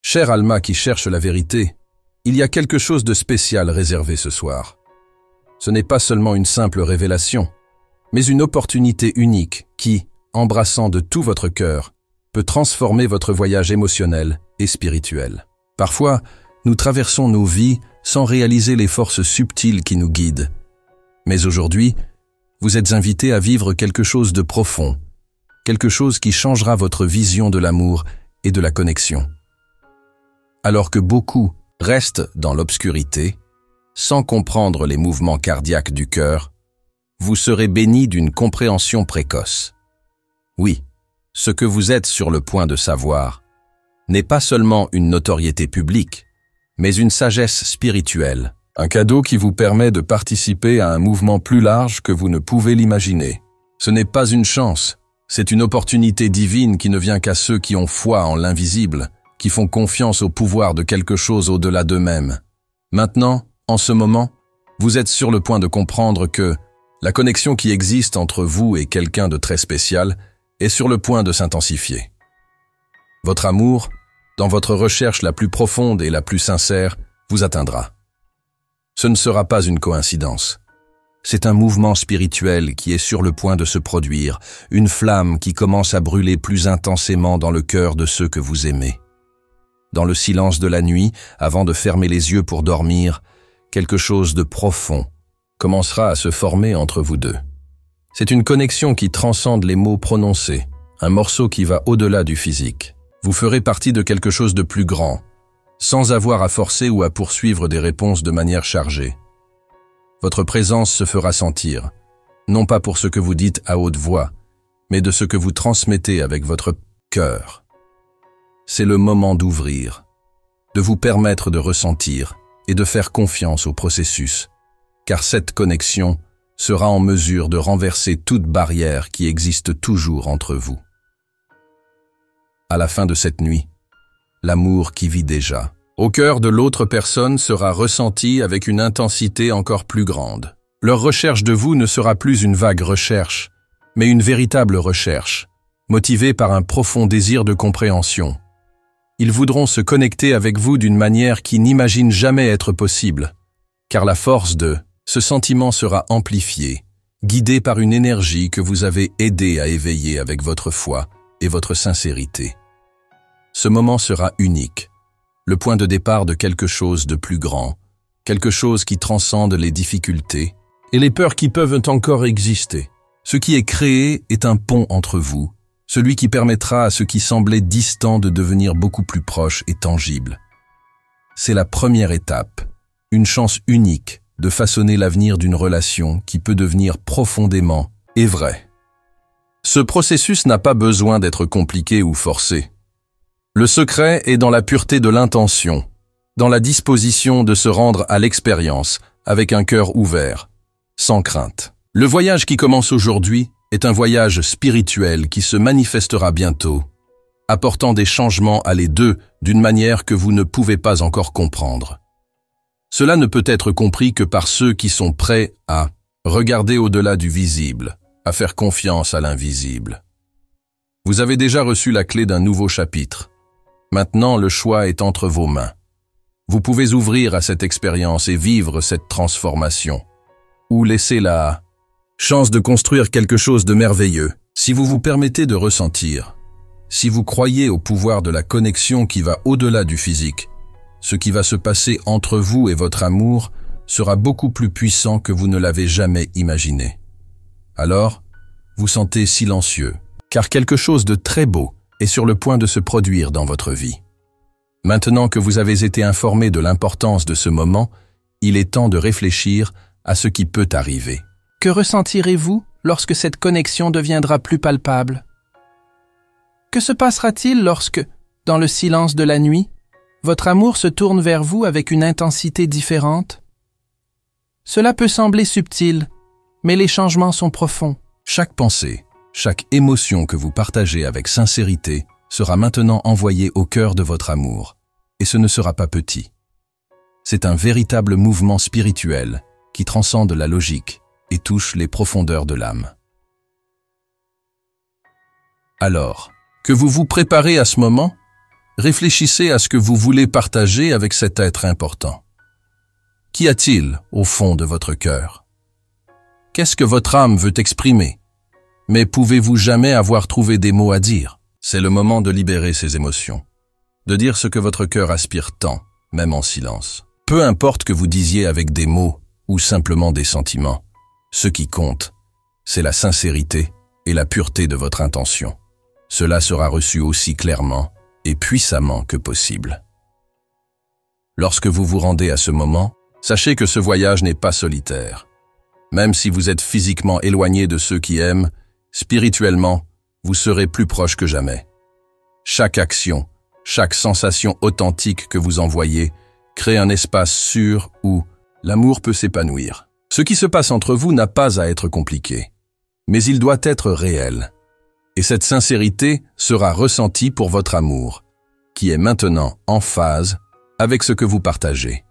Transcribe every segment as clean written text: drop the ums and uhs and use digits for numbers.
Chère Alma qui cherche la vérité, il y a quelque chose de spécial réservé ce soir. Ce n'est pas seulement une simple révélation, mais une opportunité unique qui, embrassant de tout votre cœur, peut transformer votre voyage émotionnel et spirituel. Parfois, nous traversons nos vies sans réaliser les forces subtiles qui nous guident. Mais aujourd'hui, vous êtes invité à vivre quelque chose de profond, quelque chose qui changera votre vision de l'amour et de la connexion. Alors que beaucoup restent dans l'obscurité, sans comprendre les mouvements cardiaques du cœur, vous serez béni d'une compréhension précoce. Oui, ce que vous êtes sur le point de savoir n'est pas seulement une notoriété publique, mais une sagesse spirituelle, un cadeau qui vous permet de participer à un mouvement plus large que vous ne pouvez l'imaginer. Ce n'est pas une chance, c'est une opportunité divine qui ne vient qu'à ceux qui ont foi en l'invisible, qui font confiance au pouvoir de quelque chose au-delà d'eux-mêmes. Maintenant, en ce moment, vous êtes sur le point de comprendre que la connexion qui existe entre vous et quelqu'un de très spécial est sur le point de s'intensifier. Votre amour, dans votre recherche la plus profonde et la plus sincère, vous atteindra. Ce ne sera pas une coïncidence. C'est un mouvement spirituel qui est sur le point de se produire, une flamme qui commence à brûler plus intensément dans le cœur de ceux que vous aimez. Dans le silence de la nuit, avant de fermer les yeux pour dormir, quelque chose de profond commencera à se former entre vous deux. C'est une connexion qui transcende les mots prononcés, un morceau qui va au-delà du physique. Vous ferez partie de quelque chose de plus grand, sans avoir à forcer ou à poursuivre des réponses de manière chargée. Votre présence se fera sentir, non pas pour ce que vous dites à haute voix, mais de ce que vous transmettez avec votre cœur. C'est le moment d'ouvrir, de vous permettre de ressentir et de faire confiance au processus, car cette connexion sera en mesure de renverser toute barrière qui existe toujours entre vous. À la fin de cette nuit, l'amour qui vit déjà au cœur de l'autre personne sera ressenti avec une intensité encore plus grande. Leur recherche de vous ne sera plus une vague recherche, mais une véritable recherche, motivée par un profond désir de compréhension. Ils voudront se connecter avec vous d'une manière qui n'imagine jamais être possible, car la force de ce sentiment sera amplifiée, guidée par une énergie que vous avez aidé à éveiller avec votre foi et votre sincérité. Ce moment sera unique, le point de départ de quelque chose de plus grand, quelque chose qui transcende les difficultés et les peurs qui peuvent encore exister. Ce qui est créé est un pont entre vous, celui qui permettra à ce qui semblait distant de devenir beaucoup plus proche et tangible. C'est la première étape, une chance unique de façonner l'avenir d'une relation qui peut devenir profondément et vraie. Ce processus n'a pas besoin d'être compliqué ou forcé. Le secret est dans la pureté de l'intention, dans la disposition de se rendre à l'expérience avec un cœur ouvert, sans crainte. Le voyage qui commence aujourd'hui est un voyage spirituel qui se manifestera bientôt, apportant des changements à les deux d'une manière que vous ne pouvez pas encore comprendre. Cela ne peut être compris que par ceux qui sont prêts à regarder au-delà du visible, à faire confiance à l'invisible. Vous avez déjà reçu la clé d'un nouveau chapitre. Maintenant, le choix est entre vos mains. Vous pouvez ouvrir à cette expérience et vivre cette transformation, ou laisser la chance de construire quelque chose de merveilleux. Si vous vous permettez de ressentir, si vous croyez au pouvoir de la connexion qui va au-delà du physique, ce qui va se passer entre vous et votre amour sera beaucoup plus puissant que vous ne l'avez jamais imaginé. Alors, vous sentez silencieux, car quelque chose de très beau est sur le point de se produire dans votre vie. Maintenant que vous avez été informé de l'importance de ce moment, il est temps de réfléchir à ce qui peut arriver. Que ressentirez-vous lorsque cette connexion deviendra plus palpable? Que se passera-t-il lorsque, dans le silence de la nuit, votre amour se tourne vers vous avec une intensité différente? Cela peut sembler subtil, mais les changements sont profonds. Chaque pensée, chaque émotion que vous partagez avec sincérité sera maintenant envoyée au cœur de votre amour, et ce ne sera pas petit. C'est un véritable mouvement spirituel qui transcende la logique et touche les profondeurs de l'âme. Alors, que vous vous préparez à ce moment, réfléchissez à ce que vous voulez partager avec cet être important. Qu'y a-t-il au fond de votre cœur? Qu'est-ce que votre âme veut exprimer? Mais pouvez-vous jamais avoir trouvé des mots à dire? C'est le moment de libérer ces émotions, de dire ce que votre cœur aspire tant, même en silence. Peu importe que vous disiez avec des mots ou simplement des sentiments, ce qui compte, c'est la sincérité et la pureté de votre intention. Cela sera reçu aussi clairement et puissamment que possible. Lorsque vous vous rendez à ce moment, sachez que ce voyage n'est pas solitaire. Même si vous êtes physiquement éloigné de ceux qui aiment, spirituellement, vous serez plus proche que jamais. Chaque action, chaque sensation authentique que vous envoyez crée un espace sûr où l'amour peut s'épanouir. Ce qui se passe entre vous n'a pas à être compliqué, mais il doit être réel. Et cette sincérité sera ressentie pour votre amour, qui est maintenant en phase avec ce que vous partagez.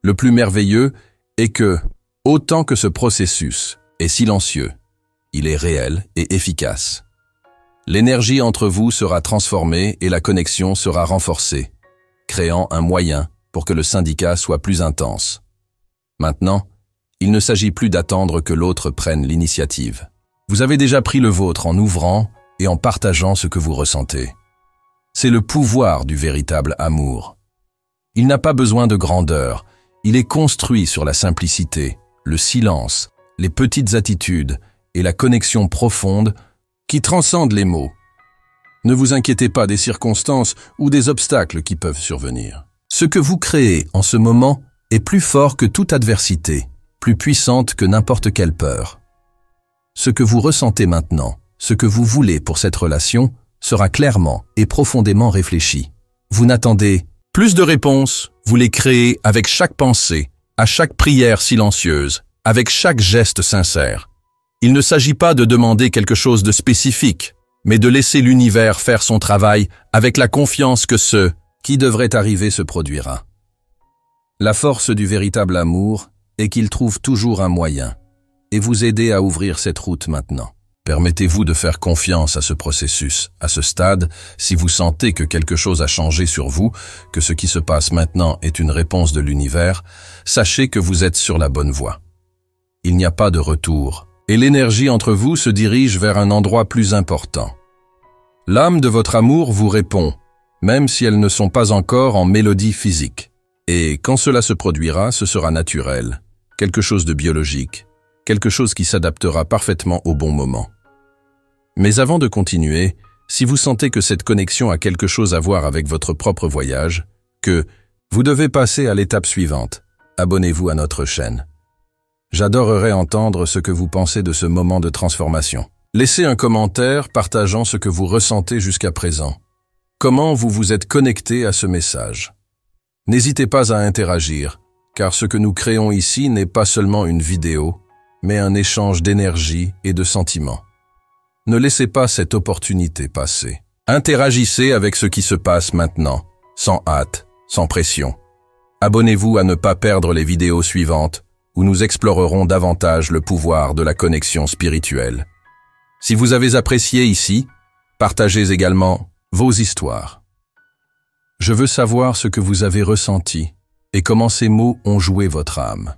Le plus merveilleux est que, autant que ce processus est silencieux, il est réel et efficace. L'énergie entre vous sera transformée et la connexion sera renforcée, créant un moyen pour que le syndicat soit plus intense. Maintenant, il ne s'agit plus d'attendre que l'autre prenne l'initiative. Vous avez déjà pris le vôtre en ouvrant et en partageant ce que vous ressentez. C'est le pouvoir du véritable amour. Il n'a pas besoin de grandeur, il est construit sur la simplicité, le silence, les petites attitudes et la connexion profonde qui transcendent les mots. Ne vous inquiétez pas des circonstances ou des obstacles qui peuvent survenir. Ce que vous créez en ce moment est plus fort que toute adversité, plus puissante que n'importe quelle peur. Ce que vous ressentez maintenant, ce que vous voulez pour cette relation, sera clairement et profondément réfléchi. Vous n'attendez plus de réponses, vous les créez avec chaque pensée, à chaque prière silencieuse, avec chaque geste sincère. Il ne s'agit pas de demander quelque chose de spécifique, mais de laisser l'univers faire son travail avec la confiance que ce qui devrait arriver se produira. La force du véritable amour est qu'il trouve toujours un moyen, et vous aider à ouvrir cette route maintenant. Permettez-vous de faire confiance à ce processus, à ce stade, si vous sentez que quelque chose a changé sur vous, que ce qui se passe maintenant est une réponse de l'univers, sachez que vous êtes sur la bonne voie. Il n'y a pas de retour, et l'énergie entre vous se dirige vers un endroit plus important. L'âme de votre amour vous répond, même si elles ne sont pas encore en mélodie physique. Et quand cela se produira, ce sera naturel, quelque chose de biologique, quelque chose qui s'adaptera parfaitement au bon moment. Mais avant de continuer, si vous sentez que cette connexion a quelque chose à voir avec votre propre voyage, que vous devez passer à l'étape suivante, abonnez-vous à notre chaîne. J'adorerais entendre ce que vous pensez de ce moment de transformation. Laissez un commentaire partageant ce que vous ressentez jusqu'à présent. Comment vous vous êtes connecté à ce message? N'hésitez pas à interagir, car ce que nous créons ici n'est pas seulement une vidéo, mais un échange d'énergie et de sentiments. Ne laissez pas cette opportunité passer. Interagissez avec ce qui se passe maintenant, sans hâte, sans pression. Abonnez-vous à ne pas perdre les vidéos suivantes, où nous explorerons davantage le pouvoir de la connexion spirituelle. Si vous avez apprécié ici, partagez également vos histoires. Je veux savoir ce que vous avez ressenti et comment ces mots ont joué votre âme.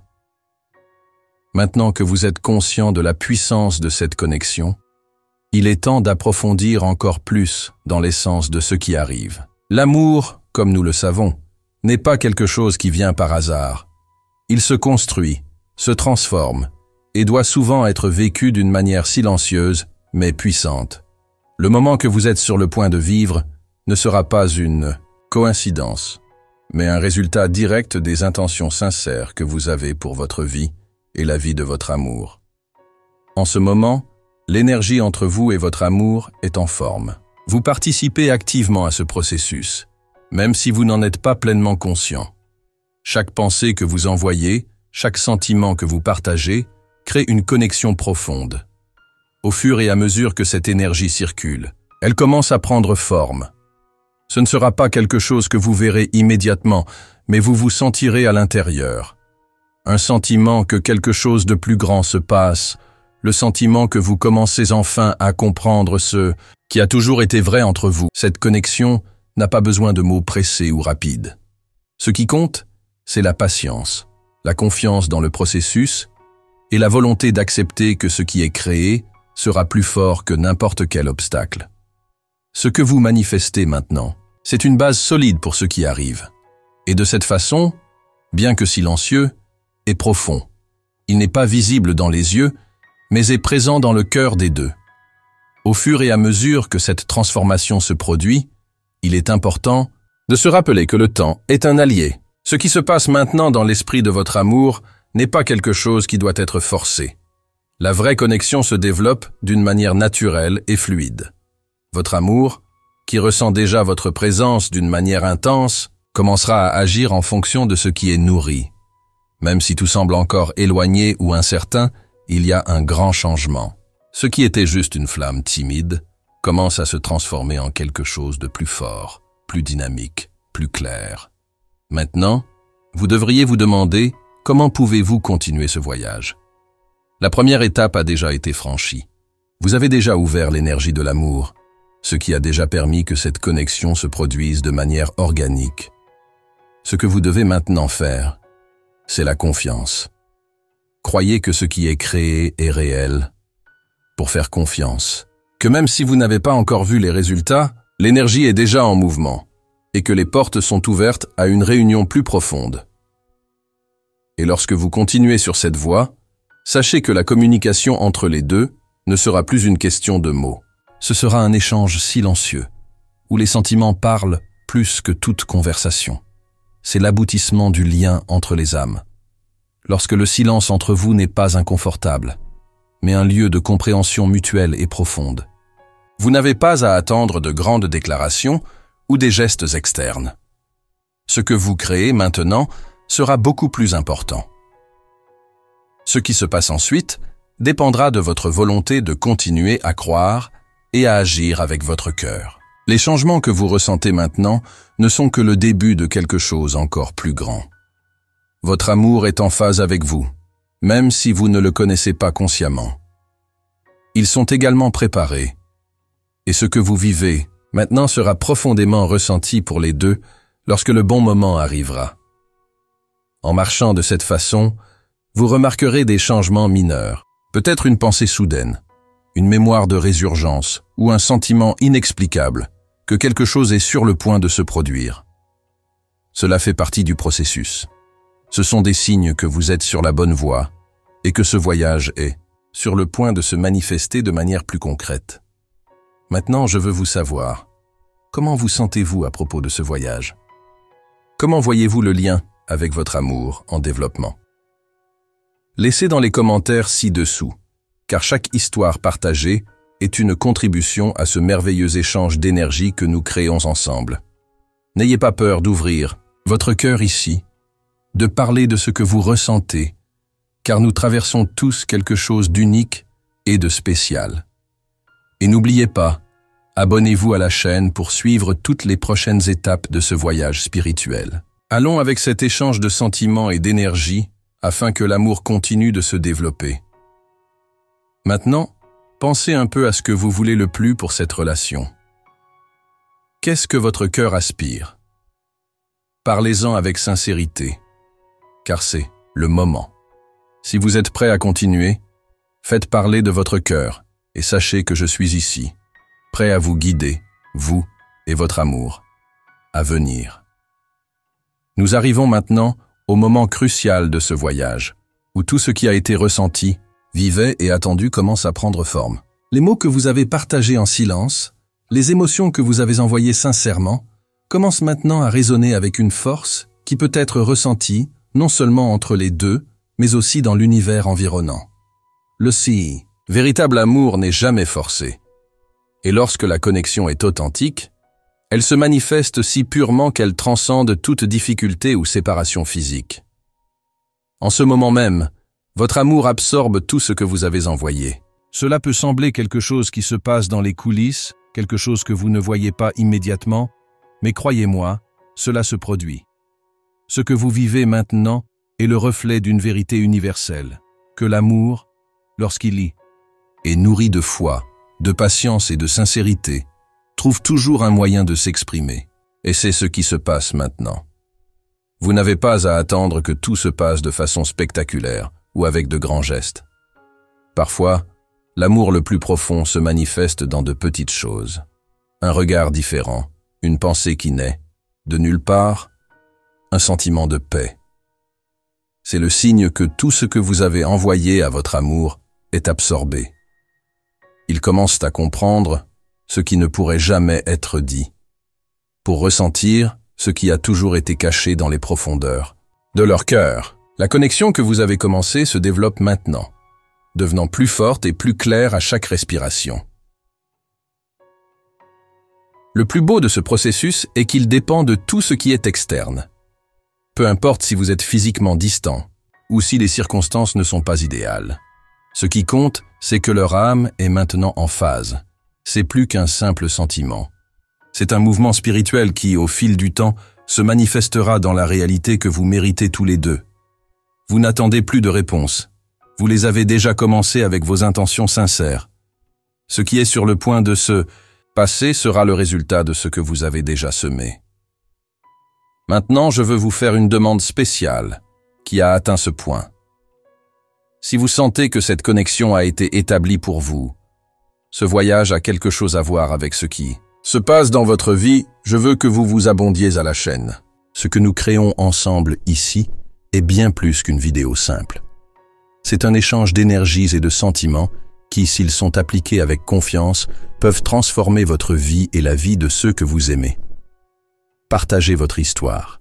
Maintenant que vous êtes conscient de la puissance de cette connexion, il est temps d'approfondir encore plus dans l'essence de ce qui arrive. L'amour, comme nous le savons, n'est pas quelque chose qui vient par hasard. Il se construit, se transforme et doit souvent être vécu d'une manière silencieuse mais puissante. Le moment que vous êtes sur le point de vivre ne sera pas une coïncidence, mais un résultat direct des intentions sincères que vous avez pour votre vie et la vie de votre amour. En ce moment, l'énergie entre vous et votre amour est en forme. Vous participez activement à ce processus, même si vous n'en êtes pas pleinement conscient. Chaque pensée que vous envoyez, chaque sentiment que vous partagez, crée une connexion profonde. Au fur et à mesure que cette énergie circule, elle commence à prendre forme. Ce ne sera pas quelque chose que vous verrez immédiatement, mais vous vous sentirez à l'intérieur. Un sentiment que quelque chose de plus grand se passe, le sentiment que vous commencez enfin à comprendre ce qui a toujours été vrai entre vous. Cette connexion n'a pas besoin de mots pressés ou rapides. Ce qui compte, c'est la patience, la confiance dans le processus et la volonté d'accepter que ce qui est créé sera plus fort que n'importe quel obstacle. Ce que vous manifestez maintenant, c'est une base solide pour ce qui arrive. Et de cette façon, bien que silencieux, est profond. Il n'est pas visible dans les yeux, mais est présent dans le cœur des deux. Au fur et à mesure que cette transformation se produit, il est important de se rappeler que le temps est un allié. Ce qui se passe maintenant dans l'esprit de votre amour n'est pas quelque chose qui doit être forcé. La vraie connexion se développe d'une manière naturelle et fluide. Votre amour, qui ressent déjà votre présence d'une manière intense, commencera à agir en fonction de ce qui est nourri. Même si tout semble encore éloigné ou incertain, il y a un grand changement. Ce qui était juste une flamme timide commence à se transformer en quelque chose de plus fort, plus dynamique, plus clair. Maintenant, vous devriez vous demander comment pouvez-vous continuer ce voyage. La première étape a déjà été franchie. Vous avez déjà ouvert l'énergie de l'amour, ce qui a déjà permis que cette connexion se produise de manière organique. Ce que vous devez maintenant faire, c'est la confiance. Croyez que ce qui est créé est réel. Pour faire confiance, que même si vous n'avez pas encore vu les résultats, l'énergie est déjà en mouvement et que les portes sont ouvertes à une réunion plus profonde. Et lorsque vous continuez sur cette voie, sachez que la communication entre les deux ne sera plus une question de mots. Ce sera un échange silencieux, où les sentiments parlent plus que toute conversation. C'est l'aboutissement du lien entre les âmes. Lorsque le silence entre vous n'est pas inconfortable, mais un lieu de compréhension mutuelle et profonde. Vous n'avez pas à attendre de grandes déclarations ou des gestes externes. Ce que vous créez maintenant sera beaucoup plus important. Ce qui se passe ensuite dépendra de votre volonté de continuer à croire et à agir avec votre cœur. Les changements que vous ressentez maintenant ne sont que le début de quelque chose encore plus grand. Votre amour est en phase avec vous, même si vous ne le connaissez pas consciemment. Ils sont également préparés, et ce que vous vivez maintenant sera profondément ressenti pour les deux lorsque le bon moment arrivera. En marchant de cette façon, vous remarquerez des changements mineurs, peut-être une pensée soudaine, une mémoire de résurgence ou un sentiment inexplicable que quelque chose est sur le point de se produire. Cela fait partie du processus. Ce sont des signes que vous êtes sur la bonne voie et que ce voyage est sur le point de se manifester de manière plus concrète. Maintenant, je veux vous savoir, comment vous sentez-vous à propos de ce voyage? Comment voyez-vous le lien avec votre amour en développement? Laissez dans les commentaires ci-dessous, car chaque histoire partagée est une contribution à ce merveilleux échange d'énergie que nous créons ensemble. N'ayez pas peur d'ouvrir votre cœur ici, de parler de ce que vous ressentez, car nous traversons tous quelque chose d'unique et de spécial. Et n'oubliez pas, abonnez-vous à la chaîne pour suivre toutes les prochaines étapes de ce voyage spirituel. Allons avec cet échange de sentiments et d'énergie afin que l'amour continue de se développer. Maintenant, pensez un peu à ce que vous voulez le plus pour cette relation. Qu'est-ce que votre cœur aspire? Parlez-en avec sincérité, car c'est le moment. Si vous êtes prêt à continuer, faites parler de votre cœur et sachez que je suis ici, prêt à vous guider, vous et votre amour, à venir. Nous arrivons maintenant au moment crucial de ce voyage, où tout ce qui a été ressenti, vivé et attendu commence à prendre forme. Les mots que vous avez partagés en silence, les émotions que vous avez envoyées sincèrement, commencent maintenant à résonner avec une force qui peut être ressentie non seulement entre les deux, mais aussi dans l'univers environnant. Le véritable amour n'est jamais forcé. Et lorsque la connexion est authentique, elle se manifeste si purement qu'elle transcende toute difficulté ou séparation physique. En ce moment même, votre amour absorbe tout ce que vous avez envoyé. Cela peut sembler quelque chose qui se passe dans les coulisses, quelque chose que vous ne voyez pas immédiatement, mais croyez-moi, cela se produit. Ce que vous vivez maintenant est le reflet d'une vérité universelle, que l'amour, lorsqu'il est nourri de foi, de patience et de sincérité, trouve toujours un moyen de s'exprimer. Et c'est ce qui se passe maintenant. Vous n'avez pas à attendre que tout se passe de façon spectaculaire ou avec de grands gestes. Parfois, l'amour le plus profond se manifeste dans de petites choses. Un regard différent, une pensée qui naît, de nulle part, un sentiment de paix. C'est le signe que tout ce que vous avez envoyé à votre amour est absorbé. Ils commencent à comprendre ce qui ne pourrait jamais être dit, pour ressentir ce qui a toujours été caché dans les profondeurs de leur cœur. La connexion que vous avez commencée se développe maintenant, devenant plus forte et plus claire à chaque respiration. Le plus beau de ce processus est qu'il dépend de tout ce qui est externe. Peu importe si vous êtes physiquement distant ou si les circonstances ne sont pas idéales. Ce qui compte, c'est que leur âme est maintenant en phase. C'est plus qu'un simple sentiment. C'est un mouvement spirituel qui, au fil du temps, se manifestera dans la réalité que vous méritez tous les deux. Vous n'attendez plus de réponses. Vous les avez déjà commencées avec vos intentions sincères. Ce qui est sur le point de se passer sera le résultat de ce que vous avez déjà semé. Maintenant, je veux vous faire une demande spéciale qui a atteint ce point. Si vous sentez que cette connexion a été établie pour vous, ce voyage a quelque chose à voir avec ce qui se passe dans votre vie, je veux que vous vous abondiez à la chaîne. Ce que nous créons ensemble ici est bien plus qu'une vidéo simple. C'est un échange d'énergies et de sentiments qui, s'ils sont appliqués avec confiance, peuvent transformer votre vie et la vie de ceux que vous aimez. Partagez votre histoire.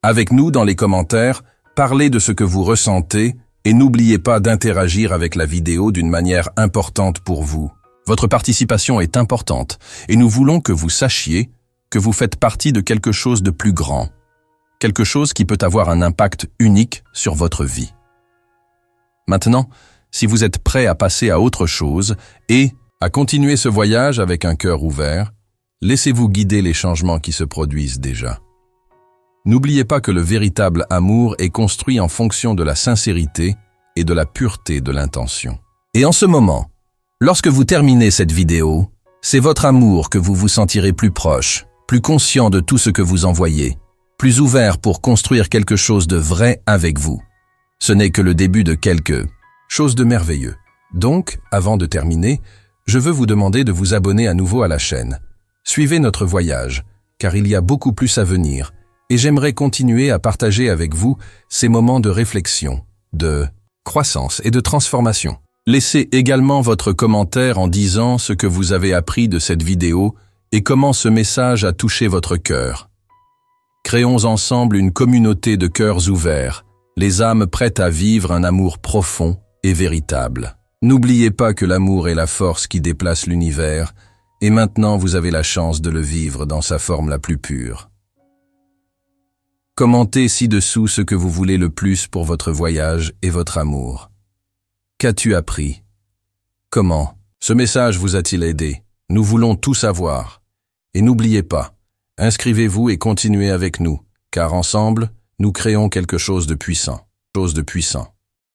Avec nous dans les commentaires, parlez de ce que vous ressentez et n'oubliez pas d'interagir avec la vidéo d'une manière importante pour vous. Votre participation est importante et nous voulons que vous sachiez que vous faites partie de quelque chose de plus grand, quelque chose qui peut avoir un impact unique sur votre vie. Maintenant, si vous êtes prêt à passer à autre chose et à continuer ce voyage avec un cœur ouvert, laissez-vous guider les changements qui se produisent déjà. N'oubliez pas que le véritable amour est construit en fonction de la sincérité et de la pureté de l'intention. Et en ce moment, lorsque vous terminez cette vidéo, c'est votre amour que vous vous sentirez plus proche, plus conscient de tout ce que vous envoyez, plus ouvert pour construire quelque chose de vrai avec vous. Ce n'est que le début de quelque chose de merveilleux. Donc, avant de terminer, je veux vous demander de vous abonner à nouveau à la chaîne. Suivez notre voyage, car il y a beaucoup plus à venir, et j'aimerais continuer à partager avec vous ces moments de réflexion, de croissance et de transformation. Laissez également votre commentaire en disant ce que vous avez appris de cette vidéo et comment ce message a touché votre cœur. Créons ensemble une communauté de cœurs ouverts, les âmes prêtes à vivre un amour profond et véritable. N'oubliez pas que l'amour est la force qui déplace l'univers, et maintenant vous avez la chance de le vivre dans sa forme la plus pure. Commentez ci-dessous ce que vous voulez le plus pour votre voyage et votre amour. Qu'as-tu appris? Comment ce message vous a-t-il aidé? Nous voulons tout savoir. Et n'oubliez pas, inscrivez-vous et continuez avec nous, car ensemble, nous créons quelque chose de puissant.